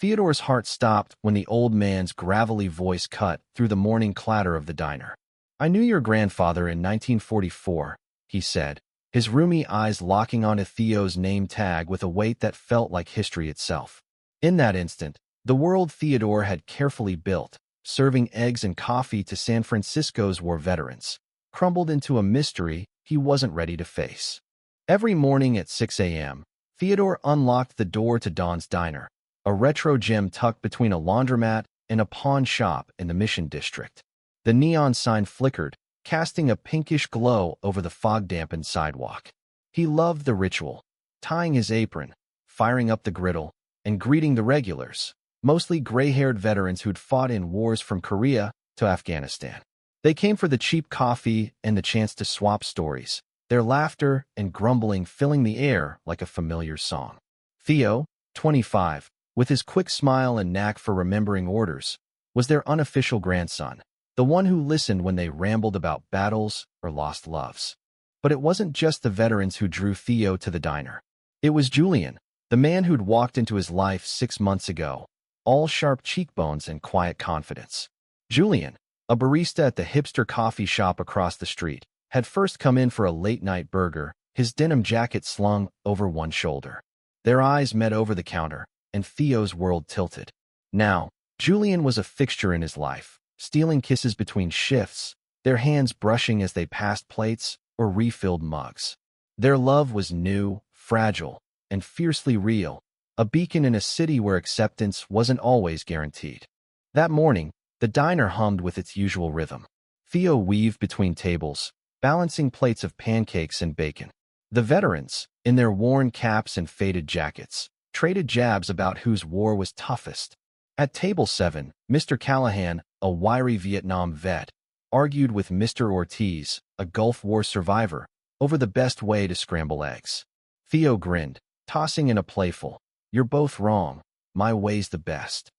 Theodore's heart stopped when the old man's gravelly voice cut through the morning clatter of the diner. "I knew your grandfather in 1944, he said, his roomy eyes locking onto Theo's name tag with a weight that felt like history itself. In that instant, the world Theodore had carefully built, serving eggs and coffee to San Francisco's war veterans, crumbled into a mystery he wasn't ready to face. Every morning at 6 a.m., Theodore unlocked the door to Don's Diner, a retro gem tucked between a laundromat and a pawn shop in the Mission District. The neon sign flickered, casting a pinkish glow over the fog-dampened sidewalk. He loved the ritual, tying his apron, firing up the griddle, and greeting the regulars, mostly gray-haired veterans who'd fought in wars from Korea to Afghanistan. They came for the cheap coffee and the chance to swap stories, their laughter and grumbling filling the air like a familiar song. Theo, 25, with his quick smile and knack for remembering orders, was their unofficial grandson, the one who listened when they rambled about battles or lost loves. But it wasn't just the veterans who drew Theo to the diner. It was Julian, the man who'd walked into his life 6 months ago, all sharp cheekbones and quiet confidence. Julian, a barista at the hipster coffee shop across the street, had first come in for a late-night burger, his denim jacket slung over one shoulder. Their eyes met over the counter, and Theo's world tilted. Now, Julian was a fixture in his life, stealing kisses between shifts, their hands brushing as they passed plates or refilled mugs. Their love was new, fragile, and fiercely real, a beacon in a city where acceptance wasn't always guaranteed. That morning, the diner hummed with its usual rhythm. Theo weaved between tables, balancing plates of pancakes and bacon. The veterans, in their worn caps and faded jackets, traded jabs about whose war was toughest. At table 7, Mr. Callahan, a wiry Vietnam vet, argued with Mr. Ortiz, a Gulf War survivor, over the best way to scramble eggs. Theo grinned, tossing in a playful, "You're both wrong, my way's the best."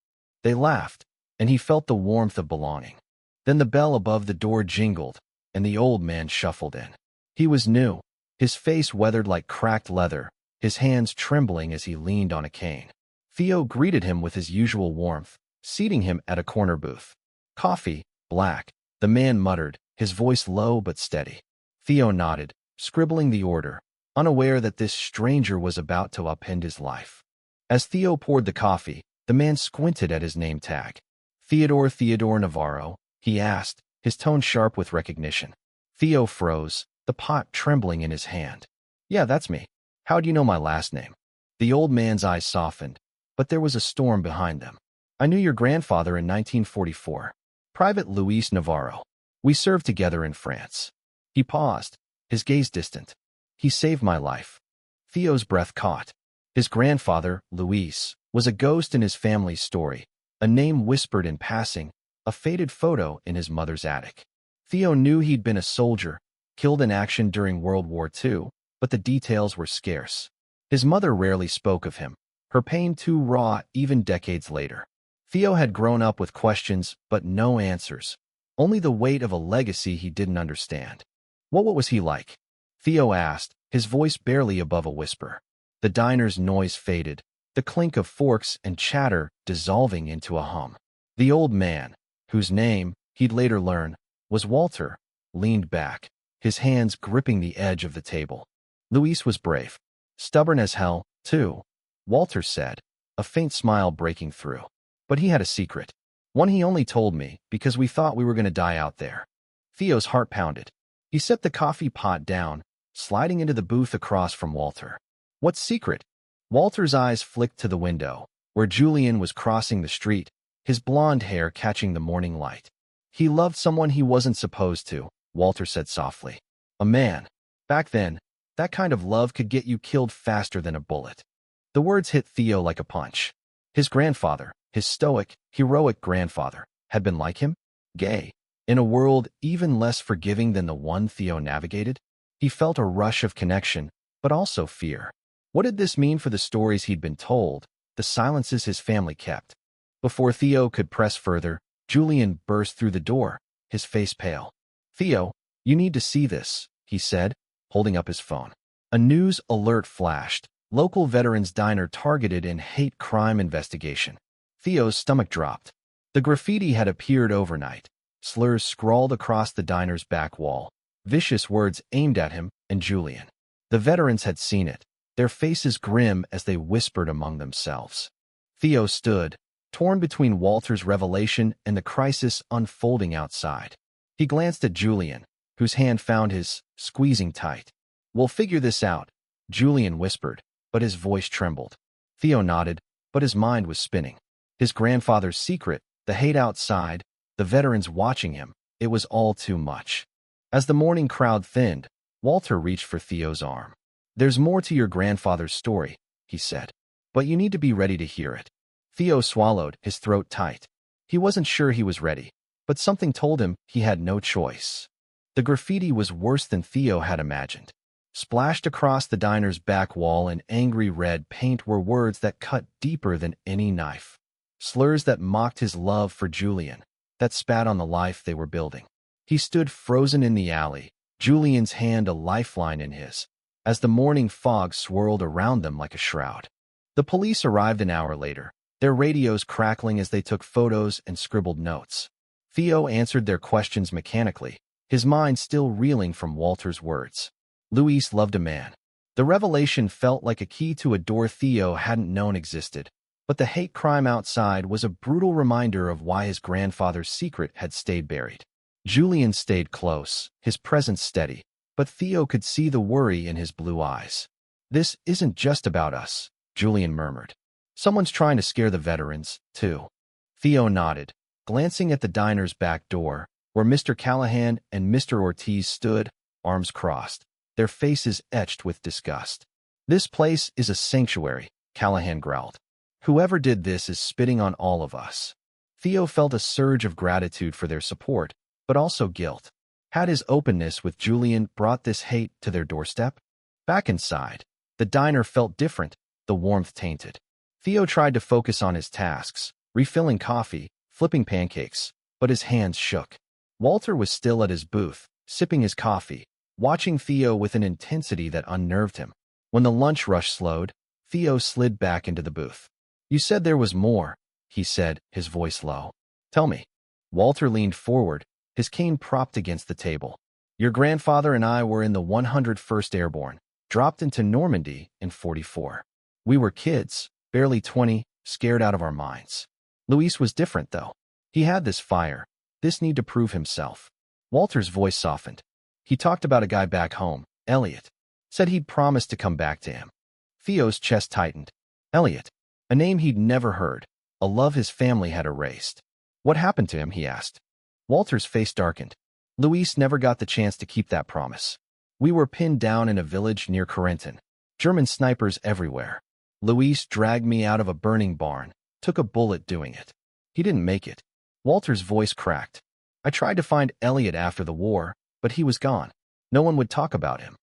They laughed, and he felt the warmth of belonging. Then the bell above the door jingled, and the old man shuffled in. He was new, his face weathered like cracked leather, his hands trembling as he leaned on a cane. Theo greeted him with his usual warmth, seating him at a corner booth. "Coffee, black," the man muttered, his voice low but steady. Theo nodded, scribbling the order, unaware that this stranger was about to upend his life. As Theo poured the coffee, the man squinted at his name tag. Theodore Navarro?" he asked, his tone sharp with recognition. Theo froze, the pot trembling in his hand. "Yeah, that's me. How'd you know my last name?" The old man's eyes softened, but there was a storm behind them. "I knew your grandfather in 1944. Private Luis Navarro. We served together in France." He paused, his gaze distant. "He saved my life." Theo's breath caught. His grandfather, Luis, was a ghost in his family's story, a name whispered in passing, a faded photo in his mother's attic. Theo knew he'd been a soldier, killed in action during World War II, but the details were scarce. His mother rarely spoke of him, her pain too raw even decades later. Theo had grown up with questions but no answers, only the weight of a legacy he didn't understand. What was he like?" Theo asked, his voice barely above a whisper. The diner's noise faded, the clink of forks and chatter dissolving into a hum. The old man, whose name, he'd later learn, was Walter, leaned back, his hands gripping the edge of the table. "Luis was brave. Stubborn as hell, too," Walter said, a faint smile breaking through. "But he had a secret. One he only told me because we thought we were going to die out there." Theo's heart pounded. He set the coffee pot down, sliding into the booth across from Walter. "What secret?" Walter's eyes flicked to the window, where Julian was crossing the street, his blonde hair catching the morning light. "He loved someone he wasn't supposed to," Walter said softly. "A man. Back then, that kind of love could get you killed faster than a bullet." The words hit Theo like a punch. His grandfather, his stoic, heroic grandfather, had been like him? Gay. In a world even less forgiving than the one Theo navigated? He felt a rush of connection, but also fear. What did this mean for the stories he'd been told, the silences his family kept? Before Theo could press further, Julian burst through the door, his face pale. "Theo, you need to see this," he said, holding up his phone. A news alert flashed. Local veterans diner targeted in hate crime investigation. Theo's stomach dropped. The graffiti had appeared overnight. Slurs scrawled across the diner's back wall. Vicious words aimed at him and Julian. The veterans had seen it, their faces grim as they whispered among themselves. Theo stood, torn between Walter's revelation and the crisis unfolding outside. He glanced at Julian, whose hand found his, squeezing tight. "We'll figure this out," Julian whispered, but his voice trembled. Theo nodded, but his mind was spinning. His grandfather's secret, the hate outside, the veterans watching him, it was all too much. As the morning crowd thinned, Walter reached for Theo's arm. "There's more to your grandfather's story," he said, "but you need to be ready to hear it." Theo swallowed, his throat tight. He wasn't sure he was ready, but something told him he had no choice. The graffiti was worse than Theo had imagined. Splashed across the diner's back wall in angry red paint were words that cut deeper than any knife. Slurs that mocked his love for Julian, that spat on the life they were building. He stood frozen in the alley, Julian's hand a lifeline in his, as the morning fog swirled around them like a shroud. The police arrived an hour later, their radios crackling as they took photos and scribbled notes. Theo answered their questions mechanically, his mind still reeling from Walter's words. Luis loved a man. The revelation felt like a key to a door Theo hadn't known existed, but the hate crime outside was a brutal reminder of why his grandfather's secret had stayed buried. Julian stayed close, his presence steady, but Theo could see the worry in his blue eyes. "This isn't just about us," Julian murmured. "Someone's trying to scare the veterans, too." Theo nodded, glancing at the diner's back door, where Mr. Callahan and Mr. Ortiz stood, arms crossed, their faces etched with disgust. "This place is a sanctuary," Callahan growled. "Whoever did this is spitting on all of us." Theo felt a surge of gratitude for their support, but also guilt. Had his openness with Julian brought this hate to their doorstep? Back inside, the diner felt different, the warmth tainted. Theo tried to focus on his tasks, refilling coffee, flipping pancakes, but his hands shook. Walter was still at his booth, sipping his coffee, watching Theo with an intensity that unnerved him. When the lunch rush slowed, Theo slid back into the booth. "You said there was more," he said, his voice low. "Tell me." Walter leaned forward, his cane propped against the table. "Your grandfather and I were in the 101st Airborne, dropped into Normandy in '44. We were kids, barely 20, scared out of our minds. Luis was different, though. He had this fire, this need to prove himself." Walter's voice softened. "He talked about a guy back home, Elliot. Said he'd promised to come back to him." Theo's chest tightened. Elliot, a name he'd never heard, a love his family had erased. "What happened to him?" he asked. Walter's face darkened. "Luis never got the chance to keep that promise. We were pinned down in a village near Corentin. German snipers everywhere. Luis dragged me out of a burning barn, took a bullet doing it. He didn't make it." Walter's voice cracked. "I tried to find Elliot after the war, but he was gone. No one would talk about him."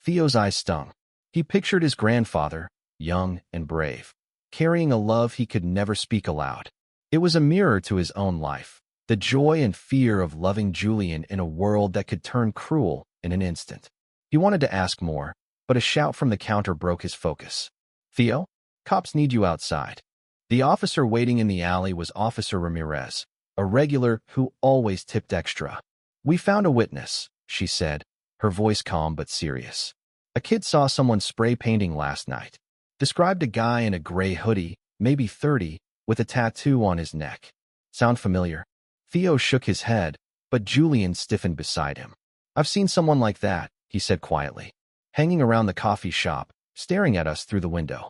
Theo's eyes stung. He pictured his grandfather, young and brave, carrying a love he could never speak aloud. It was a mirror to his own life, the joy and fear of loving Julian in a world that could turn cruel in an instant. He wanted to ask more, but a shout from the counter broke his focus. "Theo, cops need you outside." The officer waiting in the alley was Officer Ramirez, a regular who always tipped extra. "We found a witness," she said, her voice calm but serious. "A kid saw someone spray painting last night. Described a guy in a gray hoodie, maybe 30, with a tattoo on his neck. Sound familiar?" Theo shook his head, but Julian stiffened beside him. "I've seen someone like that," he said quietly, "hanging around the coffee shop, staring at us through the window."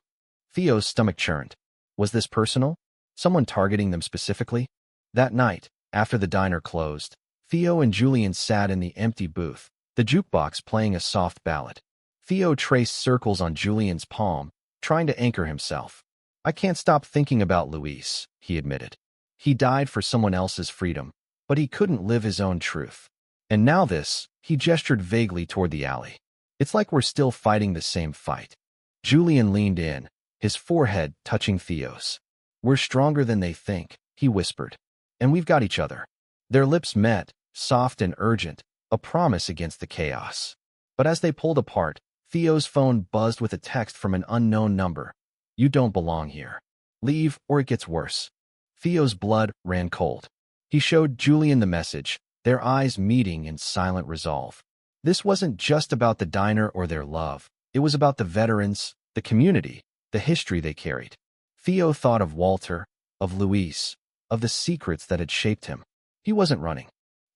Theo's stomach churned. Was this personal? Someone targeting them specifically? That night, after the diner closed, Theo and Julian sat in the empty booth, the jukebox playing a soft ballad. Theo traced circles on Julian's palm, trying to anchor himself. "I can't stop thinking about Luis," he admitted. "He died for someone else's freedom, but he couldn't live his own truth. And now this," he gestured vaguely toward the alley. "It's like we're still fighting the same fight." Julian leaned in, his forehead touching Theo's. "We're stronger than they think," he whispered. "And we've got each other." Their lips met, soft and urgent, a promise against the chaos. But as they pulled apart, Theo's phone buzzed with a text from an unknown number. "You don't belong here. Leave, or it gets worse." Theo's blood ran cold. He showed Julian the message, their eyes meeting in silent resolve. This wasn't just about the diner or their love. It was about the veterans, the community, the history they carried. Theo thought of Walter, of Luis, of the secrets that had shaped him. He wasn't running.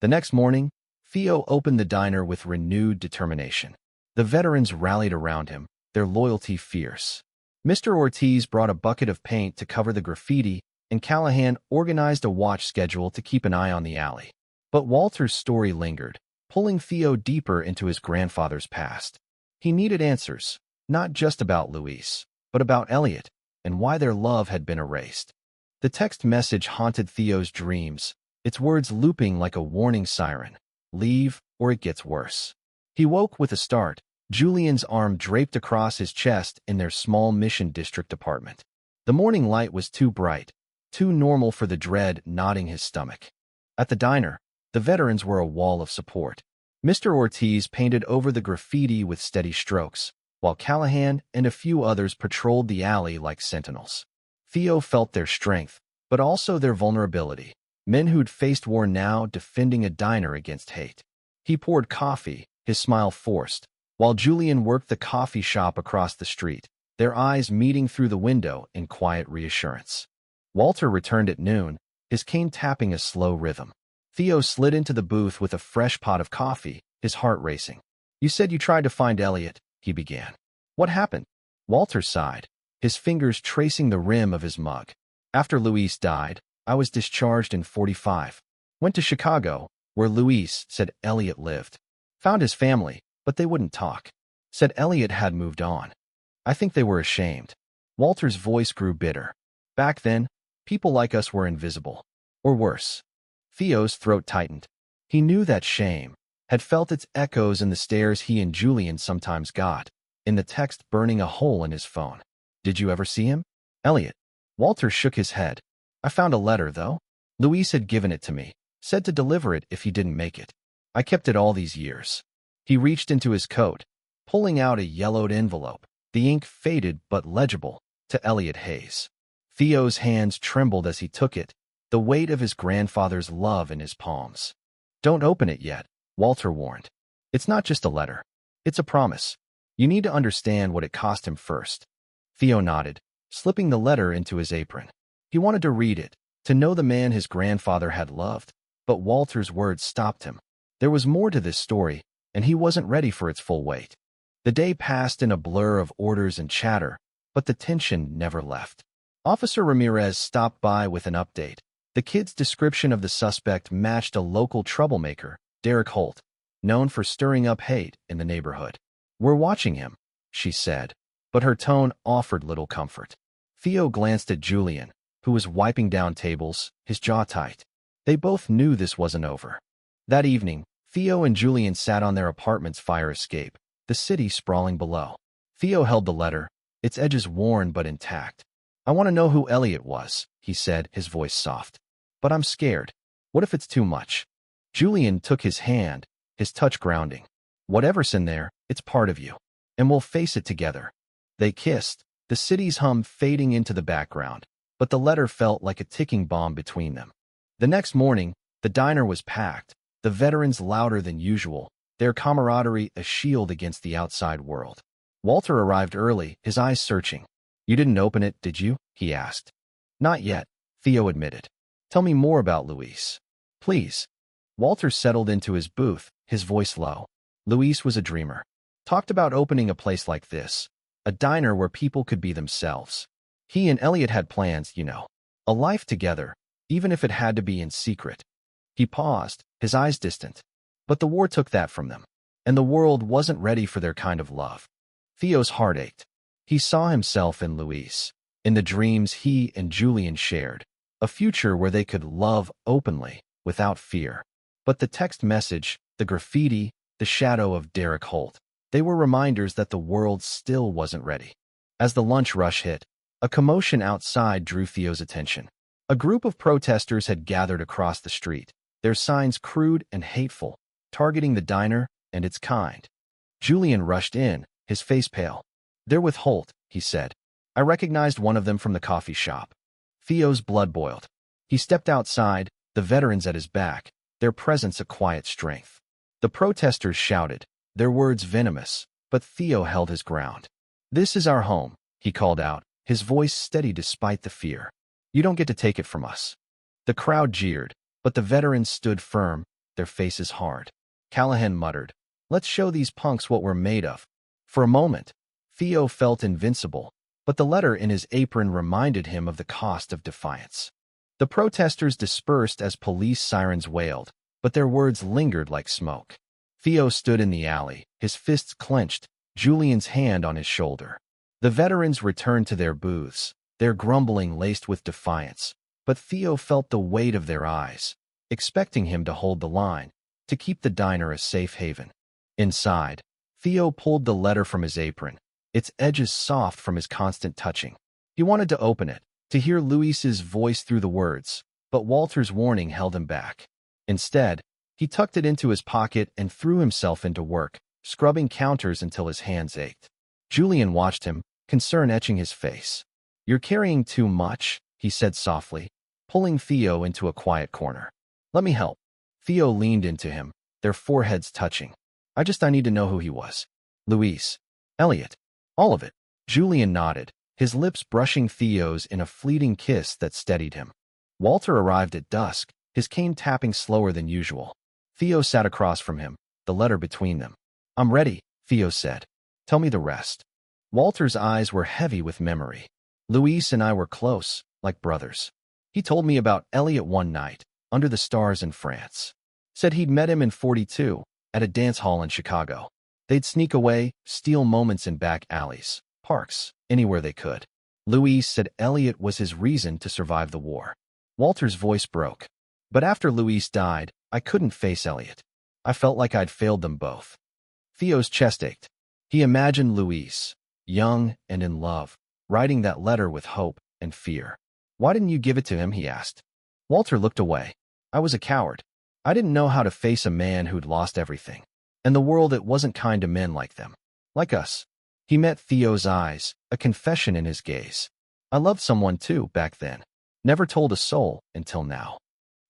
The next morning, Theo opened the diner with renewed determination. The veterans rallied around him, their loyalty fierce. Mr. Ortiz brought a bucket of paint to cover the graffiti, and Callahan organized a watch schedule to keep an eye on the alley. But Walter's story lingered, pulling Theo deeper into his grandfather's past. He needed answers, not just about Luis, but about Elliot, and why their love had been erased. The text message haunted Theo's dreams, its words looping like a warning siren. Leave, or it gets worse. He woke with a start, Julian's arm draped across his chest in their small Mission District apartment. The morning light was too bright, too normal for the dread knotting his stomach. At the diner, the veterans were a wall of support. Mr. Ortiz painted over the graffiti with steady strokes, while Callahan and a few others patrolled the alley like sentinels. Theo felt their strength, but also their vulnerability. Men who'd faced war now defending a diner against hate. He poured coffee, his smile forced, while Julian worked the coffee shop across the street, their eyes meeting through the window in quiet reassurance. Walter returned at noon, his cane tapping a slow rhythm. Theo slid into the booth with a fresh pot of coffee, his heart racing. "You said you tried to find Elliot," he began. "What happened?" Walter sighed, his fingers tracing the rim of his mug. "After Luis died, I was discharged in 45. Went to Chicago, where Luis said Elliot lived. Found his family, but they wouldn't talk. Said Elliot had moved on. I think they were ashamed." Walter's voice grew bitter. "Back then, people like us were invisible. Or worse." Theo's throat tightened. He knew that shame, had felt its echoes in the stares he and Julian sometimes got, in the text burning a hole in his phone. "Did you ever see him?" "Elliot." Walter shook his head. "I found a letter, though. Luis had given it to me, said to deliver it if he didn't make it. I kept it all these years." He reached into his coat, pulling out a yellowed envelope, the ink faded but legible, to Elliot Hayes. Theo's hands trembled as he took it, the weight of his grandfather's love in his palms. "Don't open it yet," Walter warned. "It's not just a letter. It's a promise. You need to understand what it cost him first." Theo nodded, slipping the letter into his apron. He wanted to read it, to know the man his grandfather had loved, but Walter's words stopped him. There was more to this story, and he wasn't ready for its full weight. The day passed in a blur of orders and chatter, but the tension never left. Officer Ramirez stopped by with an update. The kid's description of the suspect matched a local troublemaker, Derek Holt, known for stirring up hate in the neighborhood. "We're watching him," she said, but her tone offered little comfort. Theo glanced at Julian, who was wiping down tables, his jaw tight. They both knew this wasn't over. That evening, Theo and Julian sat on their apartment's fire escape, the city sprawling below. Theo held the letter, its edges worn but intact. "I want to know who Elliot was," he said, his voice soft. "But I'm scared. What if it's too much?" Julian took his hand, his touch grounding. "Whatever's in there, it's part of you. And we'll face it together." They kissed, the city's hum fading into the background, but the letter felt like a ticking bomb between them. The next morning, the diner was packed, the veterans louder than usual, their camaraderie a shield against the outside world. Walter arrived early, his eyes searching. "You didn't open it, did you?" he asked. "Not yet," Theo admitted. "Tell me more about Luis. Please." Walter settled into his booth, his voice low. Luis was a dreamer. Talked about opening a place like this, a diner where people could be themselves. He and Elliot had plans, a life together, even if it had to be in secret. He paused, his eyes distant. But the war took that from them, and the world wasn't ready for their kind of love. Theo's heart ached. He saw himself in Luis, in the dreams he and Julian shared, a future where they could love openly, without fear. But the text message, the graffiti, the shadow of Derek Holt, they were reminders that the world still wasn't ready. As the lunch rush hit, a commotion outside drew Theo's attention. A group of protesters had gathered across the street, their signs crude and hateful, targeting the diner and its kind. Julian rushed in, his face pale. "They're with Holt," he said. "I recognized one of them from the coffee shop." Theo's blood boiled. He stepped outside, the veterans at his back, their presence a quiet strength. The protesters shouted, their words venomous, but Theo held his ground. "This is our home," he called out, his voice steady despite the fear. "You don't get to take it from us." The crowd jeered, but the veterans stood firm, their faces hard. Callahan muttered, "Let's show these punks what we're made of." For a moment, Theo felt invincible, but the letter in his apron reminded him of the cost of defiance. The protesters dispersed as police sirens wailed, but their words lingered like smoke. Theo stood in the alley, his fists clenched, Julian's hand on his shoulder. The veterans returned to their booths, their grumbling laced with defiance, but Theo felt the weight of their eyes, expecting him to hold the line, to keep the diner a safe haven. Inside, Theo pulled the letter from his apron, its edges soft from his constant touching. He wanted to open it, to hear Luis's voice through the words, but Walter's warning held him back. Instead, he tucked it into his pocket and threw himself into work, scrubbing counters until his hands ached. Julian watched him, concern etching his face. "You're carrying too much," he said softly, pulling Theo into a quiet corner. "Let me help." Theo leaned into him, their foreheads touching. I need to know who he was." "Luis. Elliot. All of it." Julian nodded, his lips brushing Theo's in a fleeting kiss that steadied him. Walter arrived at dusk, his cane tapping slower than usual. Theo sat across from him, the letter between them. "I'm ready," Theo said. "Tell me the rest." Walter's eyes were heavy with memory. "Luis and I were close, like brothers. He told me about Elliot one night, under the stars in France. Said he'd met him in 42, at a dance hall in Chicago. They'd sneak away, steal moments in back alleys, parks, anywhere they could. Luis said Elliot was his reason to survive the war." Walter's voice broke. "But after Luis died, I couldn't face Elliot. I felt like I'd failed them both." Theo's chest ached. He imagined Luis, young and in love, writing that letter with hope and fear. "Why didn't you give it to him?" he asked. Walter looked away. "I was a coward. I didn't know how to face a man who'd lost everything. And the world that wasn't kind to men like them. Like us." He met Theo's eyes, a confession in his gaze. "I loved someone too, back then. Never told a soul, until now."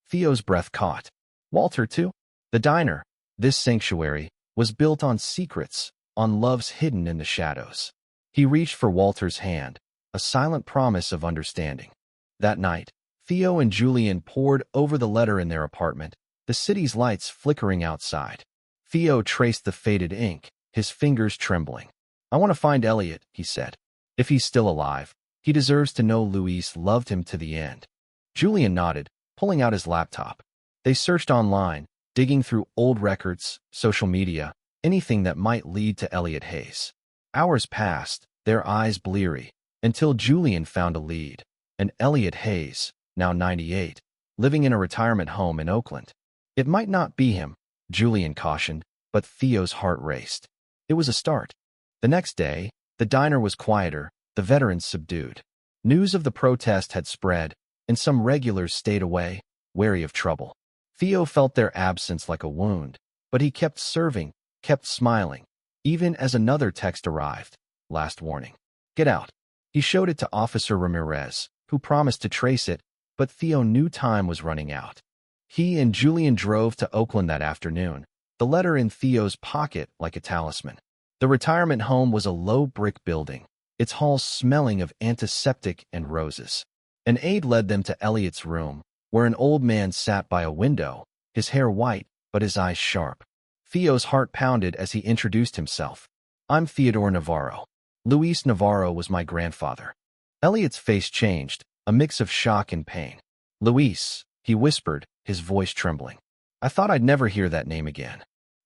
Theo's breath caught. "Walter too?" The diner, this sanctuary, was built on secrets, on loves hidden in the shadows. He reached for Walter's hand, a silent promise of understanding. That night, Theo and Julian pored over the letter in their apartment, the city's lights flickering outside. Theo traced the faded ink, his fingers trembling. "I want to find Elliot," he said. "If he's still alive, he deserves to know Luis loved him to the end." Julian nodded, pulling out his laptop. They searched online, digging through old records, social media, anything that might lead to Elliot Hayes. Hours passed, their eyes bleary, until Julian found a lead. An Elliot Hayes, now 98, living in a retirement home in Oakland. It might not be him, Julian cautioned, but Theo's heart raced. It was a start. The next day, the diner was quieter, the veterans subdued. News of the protest had spread, and some regulars stayed away, wary of trouble. Theo felt their absence like a wound, but he kept serving, kept smiling, even as another text arrived. "Last warning. Get out." He showed it to Officer Ramirez, who promised to trace it, but Theo knew time was running out. He and Julian drove to Oakland that afternoon, the letter in Theo's pocket like a talisman. The retirement home was a low brick building, its halls smelling of antiseptic and roses. An aide led them to Elliot's room, where an old man sat by a window, his hair white, but his eyes sharp. Theo's heart pounded as he introduced himself. "I'm Theodore Navarro. Luis Navarro was my grandfather." Elliot's face changed, a mix of shock and pain. "Luis," he whispered, his voice trembling. "I thought I'd never hear that name again."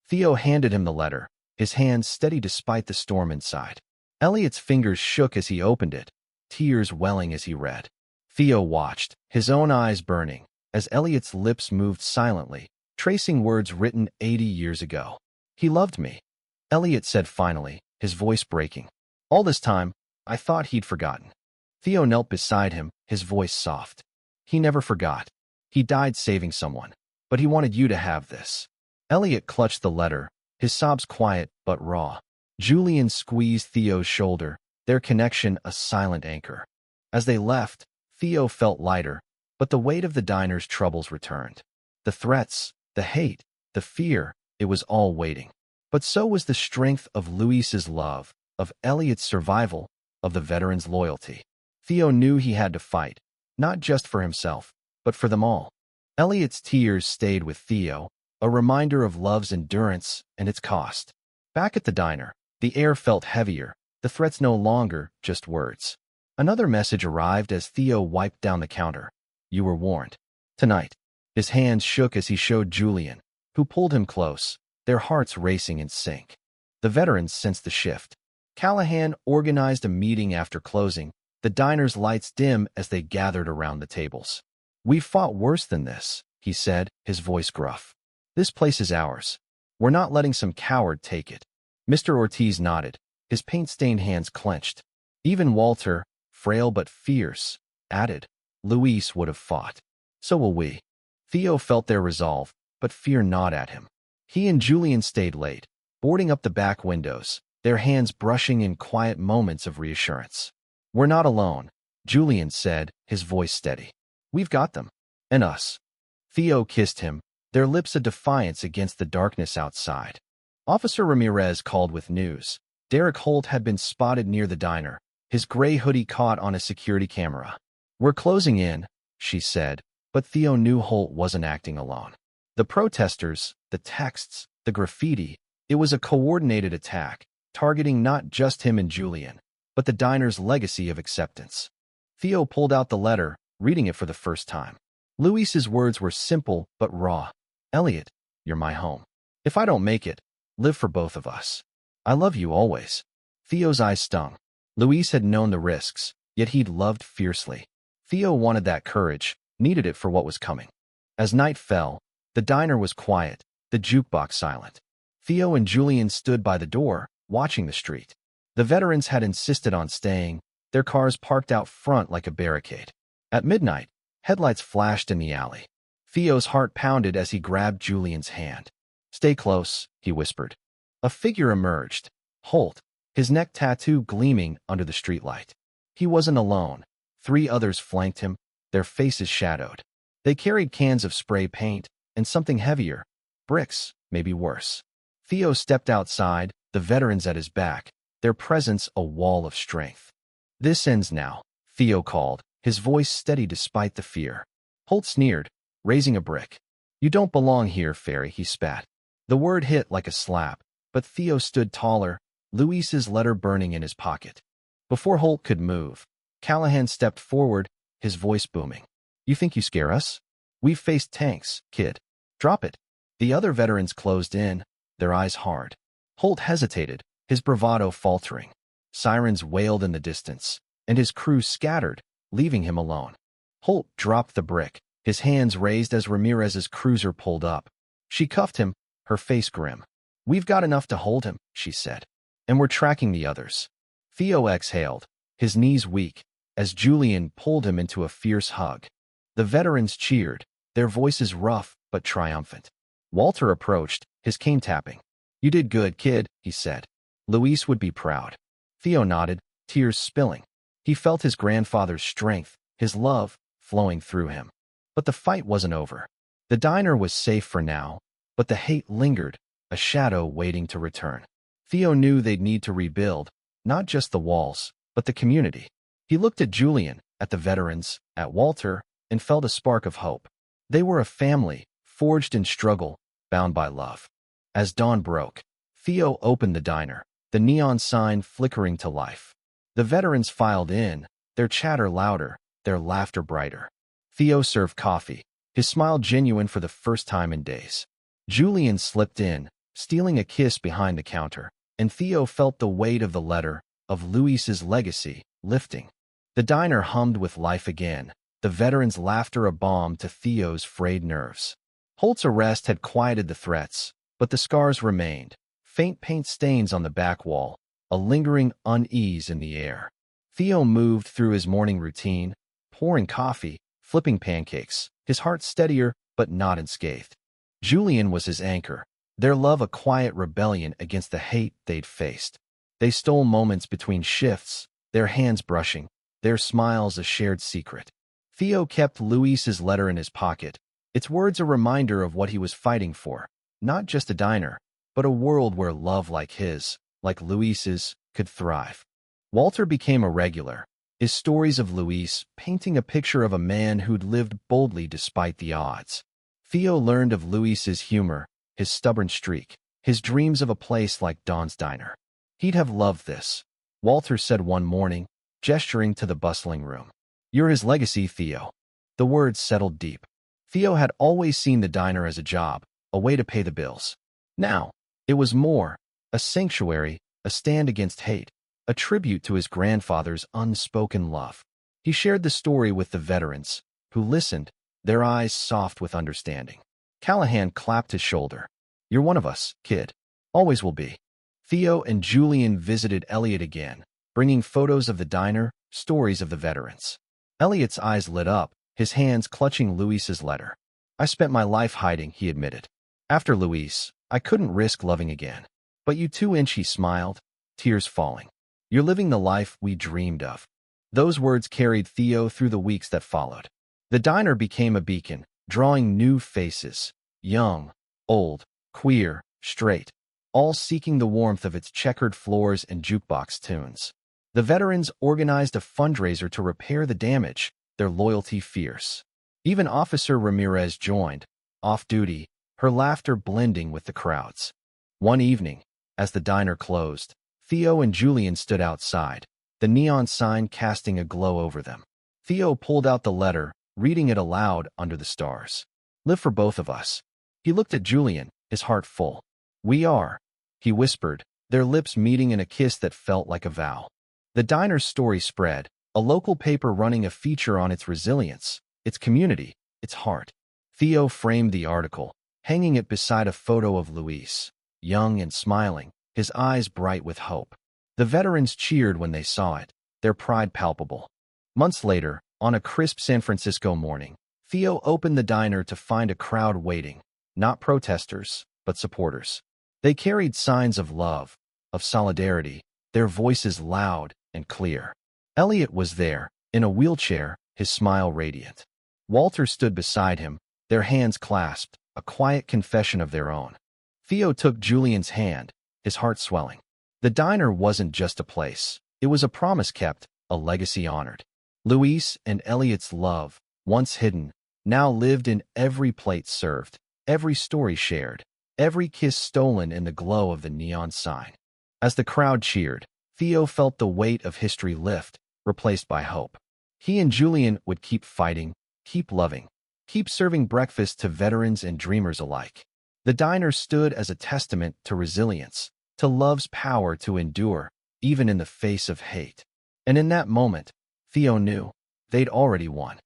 Theo handed him the letter, his hands steady despite the storm inside. Elliot's fingers shook as he opened it, tears welling as he read. Theo watched, his own eyes burning, as Elliot's lips moved silently, tracing words written 80 years ago. "He loved me," Elliot said finally, his voice breaking. "All this time, I thought he'd forgotten." Theo knelt beside him, his voice soft. "He never forgot. He died saving someone, but he wanted you to have this." Elliot clutched the letter, his sobs quiet but raw. Julian squeezed Theo's shoulder, their connection a silent anchor. As they left, Theo felt lighter, But the weight of the diner's troubles returned. The threats, the hate, the fear, it was all waiting. But so was the strength of Luis's love, of Elliot's survival, of the veteran's loyalty. Theo knew he had to fight, not just for himself, but for them all. Elliot's tears stayed with Theo, a reminder of love's endurance and its cost. Back at the diner, the air felt heavier, the threats no longer just words. Another message arrived as Theo wiped down the counter. You were warned. Tonight. His hands shook as he showed Julian, who pulled him close, their hearts racing in sync. The veterans sensed the shift. Callahan organized a meeting after closing, the diner's lights dim as they gathered around the tables. We've fought worse than this, he said, his voice gruff. This place is ours. We're not letting some coward take it. Mr. Ortiz nodded, his paint-stained hands clenched. Even Walter, frail but fierce, added, Luis would have fought. So will we. Theo felt their resolve, but fear gnawed at him. He and Julian stayed late, boarding up the back windows, their hands brushing in quiet moments of reassurance. We're not alone, Julian said, his voice steady. We've got them. And us. Theo kissed him, their lips a defiance against the darkness outside. Officer Ramirez called with news. Derek Holt had been spotted near the diner, his gray hoodie caught on a security camera. We're closing in, she said, but Theo knew Holt wasn't acting alone. The protesters, the texts, the graffiti, it was a coordinated attack, targeting not just him and Julian, but the diner's legacy of acceptance. Theo pulled out the letter, reading it for the first time. Luis's words were simple but raw. Elliot, you're my home. If I don't make it, live for both of us. I love you always. Theo's eyes stung. Luis had known the risks, yet he'd loved fiercely. Theo wanted that courage, needed it for what was coming. As night fell, the diner was quiet, the jukebox silent. Theo and Julian stood by the door, watching the street. The veterans had insisted on staying, their cars parked out front like a barricade. At midnight, headlights flashed in the alley. Theo's heart pounded as he grabbed Julian's hand. Stay close, he whispered. A figure emerged. Holt, his neck tattoo gleaming under the streetlight. He wasn't alone. 3 others flanked him, their faces shadowed. They carried cans of spray paint and something heavier, bricks, maybe worse. Theo stepped outside, the veterans at his back, their presence a wall of strength. This ends now, Theo called, his voice steady despite the fear. Holt sneered, raising a brick. You don't belong here, Fairy, he spat. The word hit like a slap, but Theo stood taller, Luis's letter burning in his pocket. Before Holt could move, Callahan stepped forward, his voice booming. You think you scare us? We've faced tanks, kid. Drop it. The other veterans closed in, their eyes hard. Holt hesitated, his bravado faltering. Sirens wailed in the distance, and his crew scattered, leaving him alone. Holt dropped the brick, his hands raised as Ramirez's cruiser pulled up. She cuffed him, her face grim. We've got enough to hold him, she said. And we're tracking the others. Theo exhaled, his knees weak, as Julian pulled him into a fierce hug. The veterans cheered, their voices rough but triumphant. Walter approached, his cane tapping. You did good, kid, he said. Luis would be proud. Theo nodded, tears spilling. He felt his grandfather's strength, his love, flowing through him. But the fight wasn't over. The diner was safe for now, but the hate lingered, a shadow waiting to return. Theo knew they'd need to rebuild, not just the walls, but the community. He looked at Julian, at the veterans, at Walter, and felt a spark of hope. They were a family, forged in struggle, bound by love. As dawn broke, Theo opened the diner, the neon sign flickering to life. The veterans filed in, their chatter louder, their laughter brighter. Theo served coffee, his smile genuine for the first time in days. Julian slipped in, stealing a kiss behind the counter, and Theo felt the weight of the letter, of Luis's legacy, lifting. The diner hummed with life again, the veterans' laughter a balm to Theo's frayed nerves. Holt's arrest had quieted the threats, but the scars remained, faint paint stains on the back wall, a lingering unease in the air. Theo moved through his morning routine, pouring coffee, flipping pancakes, his heart steadier but not unscathed. Julian was his anchor, their love a quiet rebellion against the hate they'd faced. They stole moments between shifts, their hands brushing, their smiles a shared secret. Theo kept Luis's letter in his pocket, its words a reminder of what he was fighting for, not just a diner, but a world where love like his, like Luis's, could thrive. Walter became a regular, his stories of Luis painting a picture of a man who'd lived boldly despite the odds. Theo learned of Luis's humor, his stubborn streak, his dreams of a place like Don's Diner. He'd have loved this, Walter said one morning, gesturing to the bustling room. You're his legacy, Theo. The words settled deep. Theo had always seen the diner as a job, a way to pay the bills. Now, it was more, a sanctuary, a stand against hate, a tribute to his grandfather's unspoken love. He shared the story with the veterans, who listened, their eyes soft with understanding. Callahan clapped his shoulder. You're one of us, kid. Always will be. Theo and Julian visited Elliot again, bringing photos of the diner, stories of the veterans. Elliot's eyes lit up, his hands clutching Luis's letter. I spent my life hiding, he admitted. After Luis, I couldn't risk loving again. But you too, he smiled, tears falling. You're living the life we dreamed of. Those words carried Theo through the weeks that followed. The diner became a beacon, drawing new faces, young, old, queer, straight, all seeking the warmth of its checkered floors and jukebox tunes. The veterans organized a fundraiser to repair the damage, their loyalty fierce. Even Officer Ramirez joined, off-duty, her laughter blending with the crowds. One evening, as the diner closed, Theo and Julian stood outside, the neon sign casting a glow over them. Theo pulled out the letter, reading it aloud under the stars. Live for both of us. He looked at Julian, his heart full. We are, he whispered, their lips meeting in a kiss that felt like a vow. The diner's story spread, a local paper running a feature on its resilience, its community, its heart. Theo framed the article, hanging it beside a photo of Luis, young and smiling, his eyes bright with hope. The veterans cheered when they saw it, their pride palpable. Months later, on a crisp San Francisco morning, Theo opened the diner to find a crowd waiting, not protesters, but supporters. They carried signs of love, of solidarity, their voices loud and clear. Elliot was there, in a wheelchair, his smile radiant. Walter stood beside him, their hands clasped, a quiet confession of their own. Theo took Julian's hand, his heart swelling. The diner wasn't just a place. It was a promise kept, a legacy honored. Luis and Elliot's love, once hidden, now lived in every plate served, every story shared, every kiss stolen in the glow of the neon sign. As the crowd cheered, Theo felt the weight of history lift, replaced by hope. He and Julian would keep fighting, keep loving, keep serving breakfast to veterans and dreamers alike. The diner stood as a testament to resilience, to love's power to endure, even in the face of hate. And in that moment, Theo knew they'd already won.